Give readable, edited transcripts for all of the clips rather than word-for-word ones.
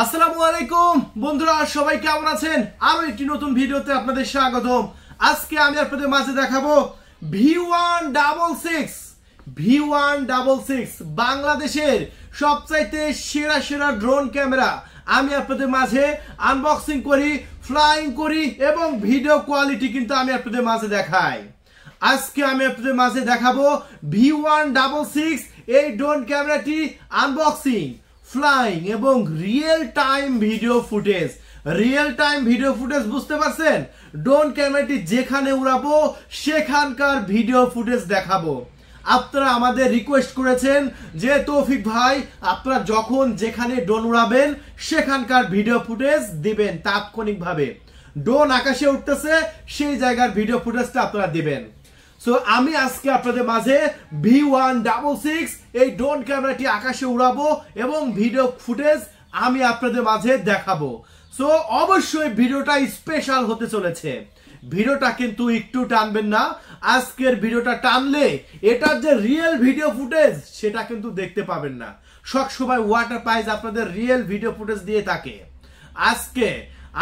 আসসালামু আলাইকুম বন্ধুরা, সবাই কেমন আছেন? আরো একটি নতুন ভিডিওতে আপনাদের স্বাগতম। আজকে আমি আপনাদের মাঝে দেখাবো V166 বাংলাদেশের সবচাইতে সেরা সেরা ড্রোন ক্যামেরা আমি আপনাদের মাঝে আনবক্সিং করি, ফ্লাইং করি এবং ভিডিও কোয়ালিটি কিন্তু আমি আপনাদের মাঝে দেখাই। আজকে আমি আপনাদের মাঝে দেখাবো V166 এই ড্রোন ক্যামেরাটি আনবক্সিং, ফ্লাইং এবং রিয়েল টাইম ভিডিও ফুটেজ বুঝতে পারছেন? ড্রোন ক্যামেরাটি যেখানে উড়াবো সেখানকার ভিডিও ফুটেজ দেখাবো। আপনারা আমাদের রিকোয়েস্ট করেছেন যে তৌফিক ভাই আপনারা যখন যেখানে ড্রোন উড়াবেন সেখানকার ভিডিও ফুটেজ দিবেন তাৎক্ষণিকভাবে। ড্রোন আকাশে উঠতেছে সেই জায়গার ভিডিও ফুটেজটা আপনারা দিবেন। সো আমি আজকে আপনাদের মাঝে V166 এই ড্রোন ক্যামেরাটি আকাশে উড়াবো এবং ভিডিও ফুটেজ আমি আপনাদের মাঝে দেখাবো। সো অবশ্যই ভিডিওটা স্পেশাল হতে চলেছে। ভিডিওটা কিন্তু একটু টানবেন না। আজকের ভিডিওটা টানলে এটার যে রিয়েল ভিডিও ফুটেজ সেটা কিন্তু দেখতে পাবেন না। সবসময় ওয়াটার প্রাইজ আপনাদের রিয়েল ভিডিও ফুটেজ দিয়ে থাকে। আজকে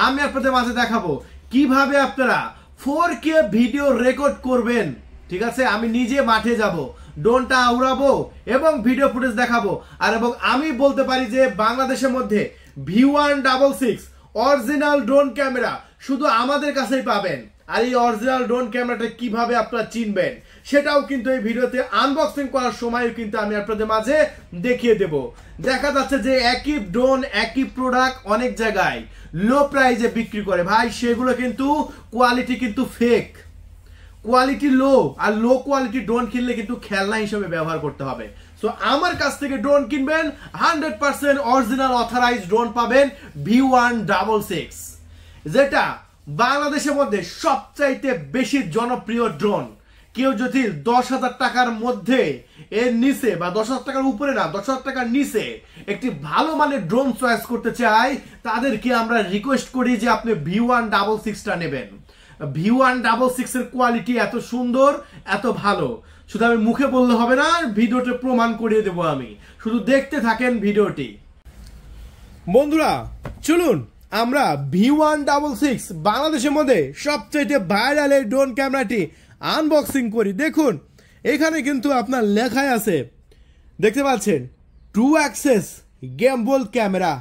আমি আপনাদের মাঝে দেখাবো কিভাবে আপনারা 4K ভিডিও রেকর্ড করবেন। ঠিক আছে, আমি নিজে মাঠে যাব, ড্রোনটা উড়াবো এবং ভিডিও ফুটেজ দেখাবো। আর এবং আমি বলতে পারি যে বাংলাদেশের মধ্যে V166 অরিজিনাল ড্রোন ক্যামেরা শুধু আমাদের কাছেই পাবেন। আর এই অরিজিনাল ড্রোন ক্যামেরাটা কিভাবে আপনারা চিনবেন সেটাও কিন্তু এই ভিডিওতে আনবক্সিং করার সময় কিন্তু আমি আপনাদের মাঝে দেখিয়ে দেব। দেখা যাচ্ছে যে একই ড্রোন একই প্রোডাক্ট অনেক জায়গায় লো প্রাইসে বিক্রি করে ভাই, সেগুলো কিন্তু কোয়ালিটি কিন্তু ফেক, কোয়ালিটি লো। আর লো কোয়ালিটি ড্রোন কিনলে কিন্তু খেলনা হিসেবে ব্যবহার করতে হবে। সো আমার কাছ থেকে ড্রোন কিনবেন 100% অরিজিনাল অথরাইজড ড্রোন পাবেন V166, যেটা বাংলাদেশের মধ্যে সবচাইতে বেশি জনপ্রিয় ড্রোন। কেউ যদি 10,000 টাকার মধ্যে এর নিচে বা 10,000 টাকার উপরে না 10,000 টাকার নিচে একটি ভালো মানের ড্রোন চয়েস করতে চায় তাদেরকে আমরা রিকোয়েস্ট করি যে আপনি V166টা নেবেন। V166 এর কোয়ালিটি এত সুন্দর, এত ভালো, শুধু আমি মুখে বললে হবে না, ভিডিওতে প্রমাণ করিয়ে দেবো আমি। শুধু দেখতে থাকেন ভিডিওটি। বন্ধুরা চলুন আমরা V166 বাংলাদেশের মধ্যে সবচেয়ে ভাইরাল এই ড্রোন ক্যামেরাটি আনবক্সিং করি। দেখুন এখানে কিন্তু আপনার লেখাই আছে, দেখতে পাচ্ছেন, true access গেমবল camera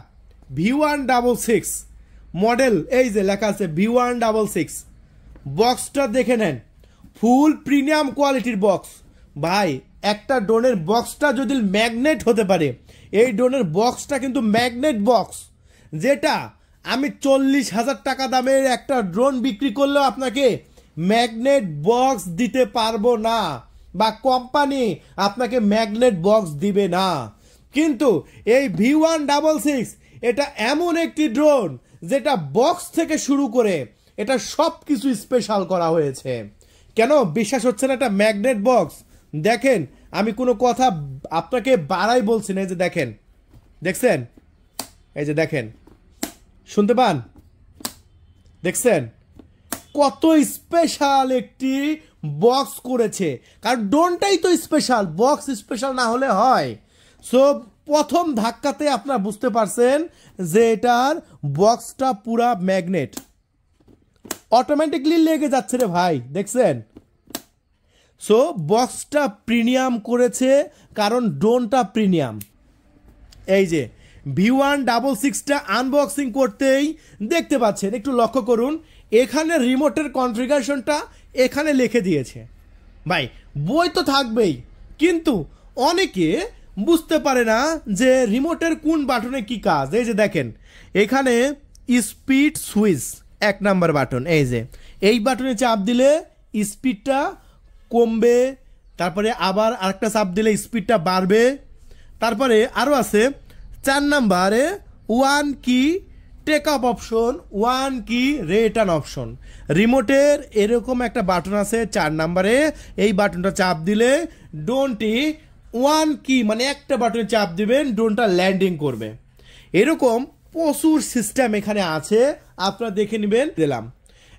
V166 model, এই যে লেখা আছে V166। বক্সটা দেখে নেন, ফুল প্রিমিয়াম কোয়ালিটির বক্স। ভাই একটা ড্রোনের বক্সটা যদি ম্যাগনেট হতে পারে, এই ড্রোনের বক্সটা কিন্তু ম্যাগনেট বক্স, যেটা আমি 40,000 টাকা দামের একটা ড্রোন বিক্রি করলেও আপনাকে ম্যাগনেট বক্স দিতে পারবো না, বা কোম্পানি আপনাকে ম্যাগনেট বক্স দিবে না। কিন্তু এই V166 এটা এমন একটি ড্রোন যেটা বক্স থেকে শুরু করে এটা সব কিছু স্পেশাল করা হয়েছে। কেন বিশ্বাস হচ্ছে না? এটা ম্যাগনেট বক্স। দেখেন আমি কোনো কথা আপনাকে বাড়াই বলছি না। এই যে দেখেন, দেখছেন? এই যে দেখেন, শুনতে পান? দেখছেন কত স্পেশাল একটি বক্স করেছে? কারণ ড্রোনটাই তো স্পেশাল, বক্স স্পেশাল না হলে হয়? সো প্রথম ধাক্কাতে আপনারা বুঝতে পারছেন যে এটার বক্সটা পুরা ম্যাগনেট, অটোমেটিকলি লেগে যাচ্ছে রে ভাই, দেখছেন? সো বক্সটা প্রিমিয়াম করেছে কারণ ড্রোনটা প্রিমিয়াম। এই যে V166টা আনবক্সিং করতেই দেখতে পাচ্ছেন, একটু লক্ষ্য করুন, এখানে রিমোটের কনফিগারেশনটা এখানে লিখে দিয়েছে। ভাই বই তো থাকবেই, কিন্তু অনেকে বুঝতে পারে না যে রিমোটের কোন বাটনে কি কাজ। এই যে দেখেন এখানে স্পিড সুইচ 1 নাম্বার বাটন, এই যে এই বাটনে চাপ দিলে স্পিডটা কমবে, তারপরে আবার আরেকটা চাপ দিলে স্পিডটা বাড়বে। তারপরে আরও আছে 4 নাম্বারে 1 কি টেক আপ অপশন, 1 কি রিটার্ন অপশন। রিমোটের এরকম একটা বাটন আছে 4 নাম্বারে, এই বাটনটা চাপ দিলে ড্রোনটি 1 কি মানে একটা বাটনে চাপ দিবেন, ড্রোনটা ল্যান্ডিং করবে। এরকম প্রচুর সিস্টেম এখানে আছে, আপনারা দেখে নেবেন। দিলাম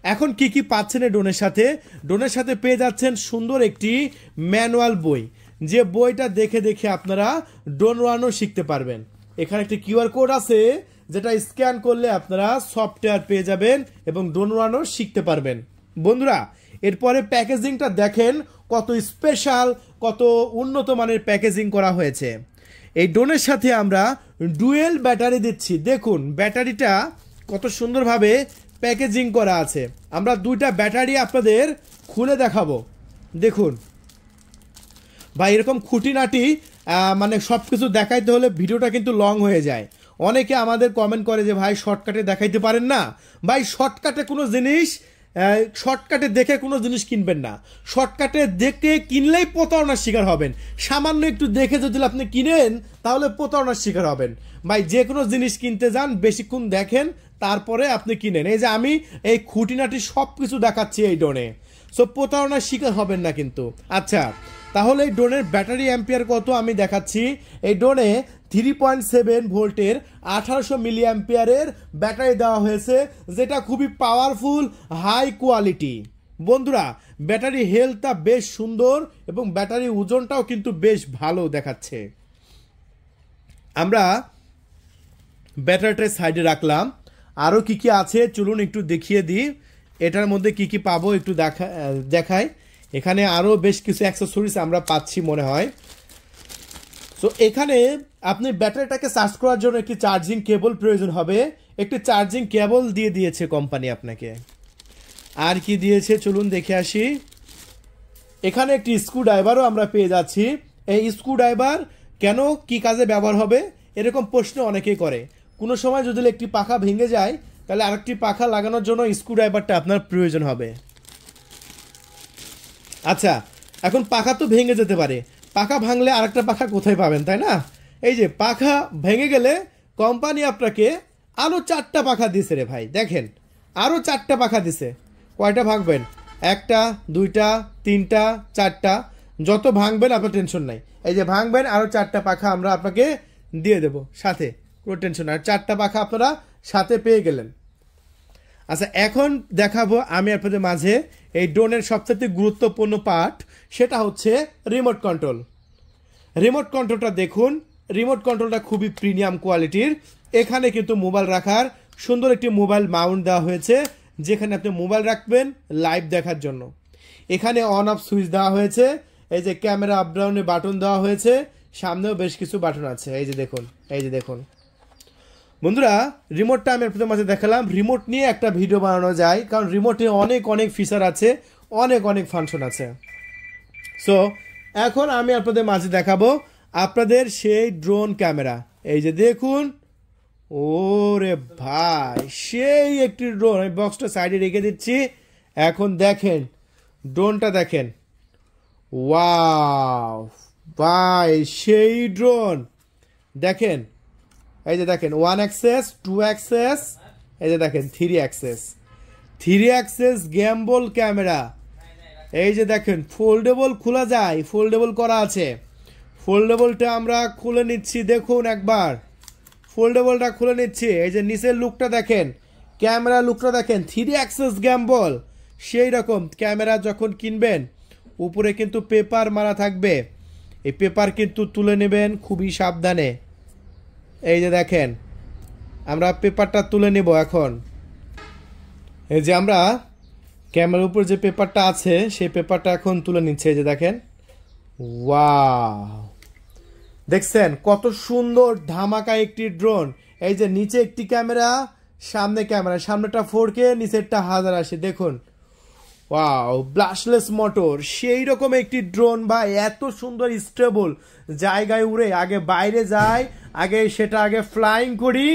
এখন কি কি পাচ্ছেন এই ড্রোনের সাথে? ড্রোনের সাথে পেয়ে যাচ্ছেন সুন্দর একটি ম্যানুয়াল বই, যে বইটা দেখে দেখে আপনারা ড্রোন উড়ানো শিখতে পারবেন। এখানে একটি কিউআর কোড আছে যেটা স্ক্যান করলে আপনারা সফটওয়্যার পেয়ে যাবেন এবং ড্রোন উড়ানো শিখতে পারবেন। বন্ধুরা, এরপরে প্যাকেজিংটা দেখেন কত স্পেশাল, কত উন্নত মানের প্যাকেজিং করা হয়েছে। এই ড্রোনের সাথে আমরা ডুয়েল ব্যাটারি দিচ্ছি। দেখুন ব্যাটারিটা কত সুন্দরভাবে প্যাকেজিং করা আছে। আমরা দুইটা ব্যাটারি আপনাদের খুলে দেখাবো। দেখুন ভাই, এরকম খুঁটিনাটি মানে সব কিছু দেখাইতে হলে ভিডিওটা কিন্তু লং হয়ে যায়। অনেকে আমাদের কমেন্ট করে যে ভাই শর্টকাটে দেখাইতে পারেন না। ভাই শর্টকাটে কোনো জিনিস শর্টকাটে দেখে কোনো জিনিস কিনবেন না। শর্টকাটে দেখে কিনলেই প্রতারণার শিকার হবেন। সামান্য একটু দেখে যদি আপনি কিনেন তাহলে প্রতারণার শিকার হবেন। ভাই যে কোনো জিনিস কিনতে যান, বেশিক্ষণ দেখেন, তারপরে আপনি কিনেন। এই যে আমি এই খুঁটিনাটি সব কিছু দেখাচ্ছি এই ড্রোনে, সো প্রতারণার শিকার হবেন না কিন্তু। আচ্ছা, তাহলে এই ড্রোনের ব্যাটারি অ্যাম্পিয়ার কত আমি দেখাচ্ছি। এই ড্রোনে 3.7 ভোল্টের 1800 মিলি অ্যাম্পিয়ারের ব্যাটারি দেওয়া হয়েছে, যেটা খুবই পাওয়ারফুল, হাই কোয়ালিটি। বন্ধুরা, ব্যাটারি হেলথটা বেশ সুন্দর এবং ব্যাটারি ওজনটাও কিন্তু বেশ ভালো দেখাচ্ছে। আমরা ব্যাটারিটা সাইডে রাখলাম। আরও কি কি আছে চলুন একটু দেখিয়ে দিই। এটার মধ্যে কি কি পাবো একটু দেখাই। এখানে আরও বেশ কিছু অ্যাক্সেসরিজ আমরা পাচ্ছি মনে হয়। সো এখানে আপনি ব্যাটারিটাকে চার্জ করার জন্য একটি চার্জিং কেবল প্রয়োজন হবে। একটি চার্জিং কেবল দিয়ে দিয়েছে কোম্পানি আপনাকে। আর কি দিয়েছে চলুন দেখে আসি। এখানে একটি স্ক্রুড্রাইভারও আমরা পেয়ে যাচ্ছি। এই স্ক্রুড্রাইভার কেন, কি কাজে ব্যবহার হবে, এরকম প্রশ্ন অনেকেই করে। কোনো সময় যদি একটি পাখা ভেঙে যায় তাহলে আরেকটি পাখা লাগানোর জন্য স্ক্রুড্রাইভারটা আপনার প্রয়োজন হবে। আচ্ছা, এখন পাখা তো ভেঙে যেতে পারে, পাখা ভাঙলে আরেকটা পাখা কোথায় পাবেন, তাই না? এই যে পাখা ভেঙে গেলে কোম্পানি আপনাকে আরও 4টা পাখা দিছে রে ভাই। দেখেন আরও 4টা পাখা দিছে। কয়টা ভাঙবেন? 1টা 2টা 3টা 4টা, যত ভাঙবেন আপনার টেনশন নাই। এই যে ভাঙবেন, আরও 4টা পাখা আমরা আপনাকে দিয়ে দেব সাথে, কোনো টেনশন নাই। 4টা পাখা আপনারা সাথে পেয়ে গেলেন। আচ্ছা, এখন দেখাবো আমি আপনাদের মাঝে এই ড্রোনের সবচেয়ে গুরুত্বপূর্ণ পার্ট, সেটা হচ্ছে রিমোট কন্ট্রোল। রিমোট কন্ট্রোলটা দেখুন, রিমোট কন্ট্রোলটা খুবই প্রিমিয়াম কোয়ালিটির। এখানে কিন্তু মোবাইল রাখার সুন্দর একটি মোবাইল মাউন্ট দেওয়া হয়েছে, যেখানে আপনি মোবাইল রাখবেন লাইভ দেখার জন্য। এখানে অন অফ সুইচ দেওয়া হয়েছে। এই যে ক্যামেরা আপ ডাউনের বাটন দেওয়া হয়েছে, সামনেও বেশ কিছু বাটন আছে। এই যে দেখুন, এই যে দেখুন বন্ধুরা, রিমোটটা আমি আপনাদের মাঝে দেখালাম। রিমোট নিয়ে একটা ভিডিও বানানো যায়, কারণ রিমোটে অনেক অনেক ফিচার আছে, অনেক অনেক ফাংশন আছে। সো এখন আমি আপনাদের মাঝে দেখাবো আপনাদের সেই ড্রোন ক্যামেরা। এই যে দেখুন, ওরে ভাই সেই একটি ড্রোন। এই বক্সটা সাইডে রেখে দিচ্ছি। এখন দেখেন ড্রোনটা, দেখেন ওয়াও ভাই সেই ড্রোন। দেখেন এই যে দেখেন 1 অ্যাক্সেস 2 অ্যাক্সেস, এই যে দেখেন 3 অ্যাক্সেস, 3 অ্যাক্সেস গ্যাম্বল ক্যামেরা। এই যে দেখেন ফোল্ডেবল খোলা যায়, ফোল্ডেবল করা আছে। ফোল্ডেবলটা আমরা খুলে নিচ্ছি, দেখুন একবার ফোল্ডেবলটা খুলে নিচ্ছি। এই যে নিচের লুকটা দেখেন, ক্যামেরা লুকটা দেখেন, 3 অ্যাক্সেস গ্যাম্বল। সেই রকম ক্যামেরা যখন কিনবেন উপরে কিন্তু পেপার মারা থাকবে, এই পেপার কিন্তু তুলে নেবেন খুবই সাবধানে। এই যে দেখেন আমরা পেপারটা তুলে নেব এখন। এই যে আমরা ক্যামেরার উপর যে পেপারটা আছে সেই পেপারটা এখন তুলে নিচ্ছে। এই যে দেখেন, ওয়াও দেখছেন কত সুন্দর ধামাকা একটি ড্রোন। এই যে নিচে একটি ক্যামেরা, সামনে ক্যামেরা, সামনেটা 4K, নিচেরটা 1080। দেখুন ওয়াও, ব্লাস্টলেস মোটর, সেই রকম একটি ড্রোন ভাই, এত সুন্দর স্টেবল, জায়গায় উড়ে। আগে বাইরে যাই, আগে ফ্লাইং করি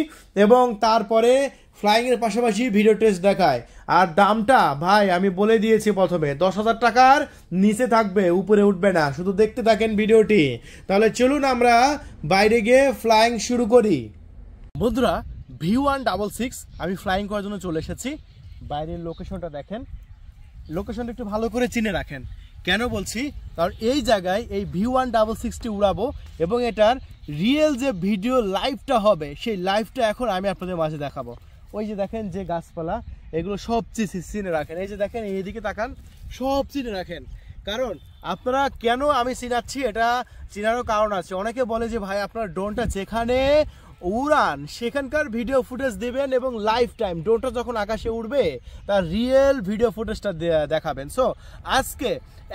এবং তারপরে ফ্লাইং এর পাশাপাশি ভিডিও টেস্ট দেখায়। আর দামটা ভাই আমি বলে দিয়েছি প্রথমে, 10,000 টাকার নিচে থাকবে, উপরে উঠবে না। শুধু দেখতে থাকেন ভিডিওটি। তাহলে চলুন আমরা বাইরে গিয়ে ফ্লাইং শুরু করি। বন্ধুরা, V166 আমি ফ্লাইং করার জন্য চলে এসেছি। বাইরের লোকেশনটা দেখেন, লোকেশনটা একটু ভালো করে চিনে রাখেন। কেন বলছি, কারণ এই জায়গায় এই V166টি উড়াবো এবং এটার রিয়েল যে ভিডিও লাইভটা হবে সেই লাইভটা এখন আমি আপনাদের মাঝে দেখাবো। ওই যে দেখেন যে গাছপালা, এগুলো সব চিনে রাখেন। এই যে দেখেন এইদিকে তাকান, সব চিনে রাখেন। কারণ আপনারা কেন আমি চিনাচ্ছি, এটা চিনারও কারণ আছে। অনেকে বলে যে ভাই আপনার ড্রোনটা যেখানে উড়ান সেখানকার ভিডিও ফুটেজ দেবেন এবং লাইফ টাইম ড্রোনটা যখন আকাশে উড়বে তার রিয়েল ভিডিও ফুটেজটা দেখাবেন। সো আজকে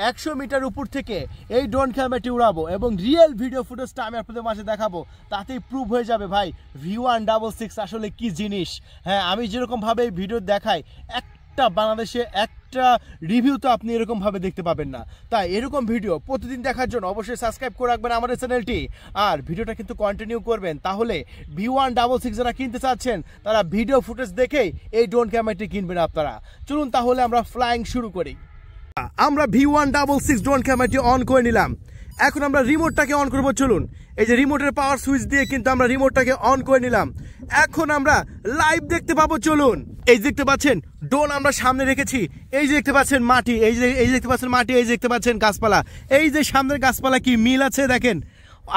100 মিটার উপর থেকে এই ড্রোন ক্যামেরাটি উড়াবো এবং রিয়েল ভিডিও ফুটেজটা আমি আপনাদের মাঝে দেখাবো, তাতেই প্রুভ হয়ে যাবে ভাই V166 আসলে কি জিনিস। হ্যাঁ, আমি যেরকমভাবে এই ভিডিও দেখাই একটা বাংলাদেশে একটা রিভিউ তো আপনি এরকমভাবে দেখতে পাবেন না। তাই এরকম ভিডিও প্রতিদিন দেখার জন্য অবশ্যই সাবস্ক্রাইব করে রাখবেন আমাদের চ্যানেলটি, আর ভিডিওটা কিন্তু কন্টিনিউ করবেন। তাহলে V166 যারা কিনতে চাচ্ছেন তারা ভিডিও ফুটেজ দেখেই এই ড্রোন ক্যামেরাটি কিনবেন আপনারা। চলুন তাহলে আমরা ফ্লাইং শুরু করি। আমরা V166 ড্রোন ক্যামেরাটি অন করে নিলাম। এখন আমরা রিমোটটাকে অন করব। চলুন, এই যে রিমোটের পাওয়ার সুইচ দিয়ে কিন্তু আমরা রিমোটটাকে অন করে নিলাম। এখন আমরা লাইভ দেখতে পাবো। চলুন, এই দেখতে পাচ্ছেন ড্রোন আমরা সামনে রেখেছি, এই যে দেখতে পাচ্ছেন মাটি, এই যে দেখতে পাচ্ছেন মাটি, এই যে দেখতে পাচ্ছেন গাছপালা, এই যে সামনের গাছপালা কি মিল আছে দেখেন।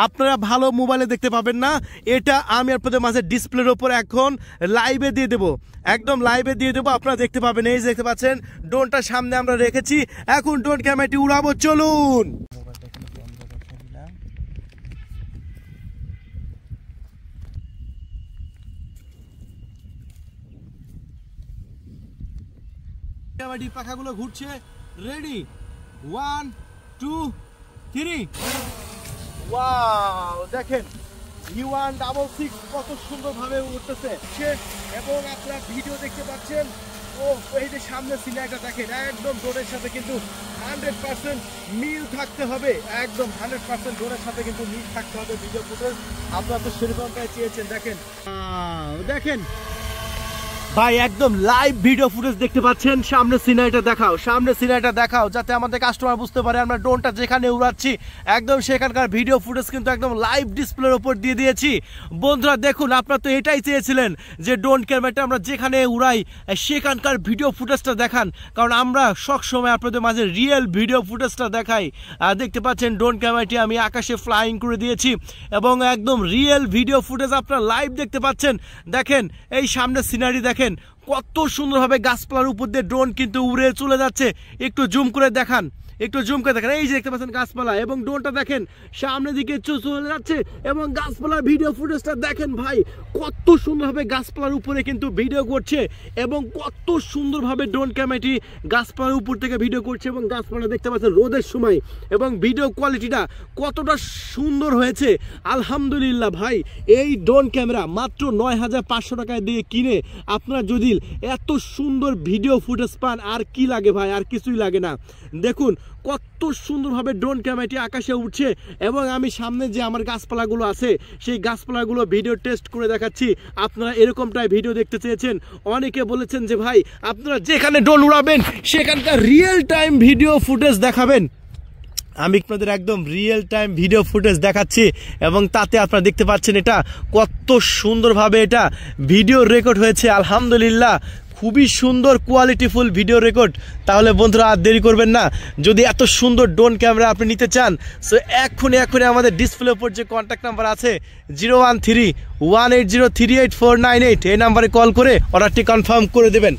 আপনারা ভালো মোবাইলে দেখতে পাবেন না, এটা আমি আপনাদের মাঝে ডিসপ্লের ওপর এখন লাইভে দিয়ে দেবো, একদম লাইভে দিয়ে দেবো, আপনারা দেখতে পাবেন। এই যে দেখতে পাচ্ছেন ড্রোনটা সামনে আমরা রেখেছি, এখন ড্রোন ক্যামেরাটি উড়াবো। চলুন, ক্যামেরাটি পাখাগুলো ঘুরছে। রেডি, 1 2 3। ওয়াও, দেখেন V166 কত সুন্দরভাবে উঠতেছে এবং আপনারা ভিডিও দেখতে পাচ্ছেন। ও এই যে সামনে সিনারিটা দেখেন, একদম ড্রোনের সাথে কিন্তু 100% মিল থাকতে হবে, একদম 100% ড্রোনের সাথে কিন্তু মিল থাকতে হবে ভিডিও ফুটেজ। আপনারা তো সেরকমটাই চেয়েছেন। দেখেন দেখেন ভাই, একদম লাইভ ভিডিও ফুটেজ দেখতে পাচ্ছেন। সামনে সিনারিটা দেখাও, সামনে সিনারিটা দেখাও, যাতে আমাদের কাস্টমার বুঝতে পারে আমরা ড্রোনটা যেখানে উড়াচ্ছি একদম সেখানকার ভিডিও ফুটেজ কিন্তু একদম লাইভ ডিসপ্লের ওপর দিয়ে দিয়েছি। বন্ধুরা দেখুন, আপনারা তো এটাই চেয়েছিলেন যে ড্রোন ক্যামেরাটা আমরা যেখানে উড়াই সেখানকার ভিডিও ফুটেজটা দেখান, কারণ আমরা সবসময় আপনাদের মাঝে রিয়েল ভিডিও ফুটেজটা দেখাই। দেখতে পাচ্ছেন ড্রোন ক্যামেরাটি আমি আকাশে ফ্লাইং করে দিয়েছি এবং একদম রিয়েল ভিডিও ফুটেজ আপনারা লাইভ দেখতে পাচ্ছেন। দেখেন এই সামনে সিনারি দেখেন কত সুন্দরভাবে গাছপালার উপর দিয়ে ড্রোন কিন্তু উড়ে চলে যাচ্ছে। একটু জুম করে দেখান, একটু জুম করে দেখেন, এই যে দেখতে পাচ্ছেন গাছপালা এবং ড্রোনটা দেখেন সামনের দিকে চলে যাচ্ছে এবং গাছপালার ভিডিও ফুটেজটা দেখেন ভাই, কত সুন্দরভাবে গাছপালার উপরে কিন্তু ভিডিও করছে এবং কত সুন্দরভাবে ড্রোন ক্যামেরাটি গাছপালার উপর থেকে ভিডিও করছে এবং গাছপালা দেখতে পাচ্ছেন রোদের সময় এবং ভিডিও কোয়ালিটিটা কতটা সুন্দর হয়েছে। আলহামদুলিল্লাহ ভাই, এই ড্রোন ক্যামেরা মাত্র 9500 টাকায় দিয়ে কিনে আপনারা যদি এত সুন্দর ভিডিও ফুটেজ পান আর কি লাগে ভাই, আর কিছুই লাগে না। দেখুন কত সুন্দরভাবে ড্রোন ক্যামেরাটি আকাশে উঠছে এবং আমি সামনে যে আমার গাছপালাগুলো আছে সেই গাছপালাগুলো ভিডিও টেস্ট করে দেখাচ্ছি। আপনারা এরকমটাই ভিডিও দেখতে চেয়েছেন, অনেকে বলেছেন যে ভাই আপনারা যেখানে ড্রোন উড়াবেন সেখানকার রিয়েল টাইম ভিডিও ফুটেজ দেখাবেন। আমি আপনাদের একদম রিয়েল টাইম ভিডিও ফুটেজ দেখাচ্ছি এবং তাতে আপনারা দেখতে পাচ্ছেন এটা কত সুন্দরভাবে এটা ভিডিও রেকর্ড হয়েছে। আলহামদুলিল্লাহ, খুবই সুন্দর কোয়ালিটিফুল ভিডিও রেকর্ড। তাহলে বন্ধুরা আর দেরি করবেন না, যদি এত সুন্দর ড্রোন ক্যামেরা আপনি নিতে চান সো এক্ষুনি আমাদের ডিসপ্লের উপর যে কন্ট্যাক্ট নাম্বার আছে 01318038498 এই নাম্বারে কল করে অর্ডারটি কনফার্ম করে দেবেন।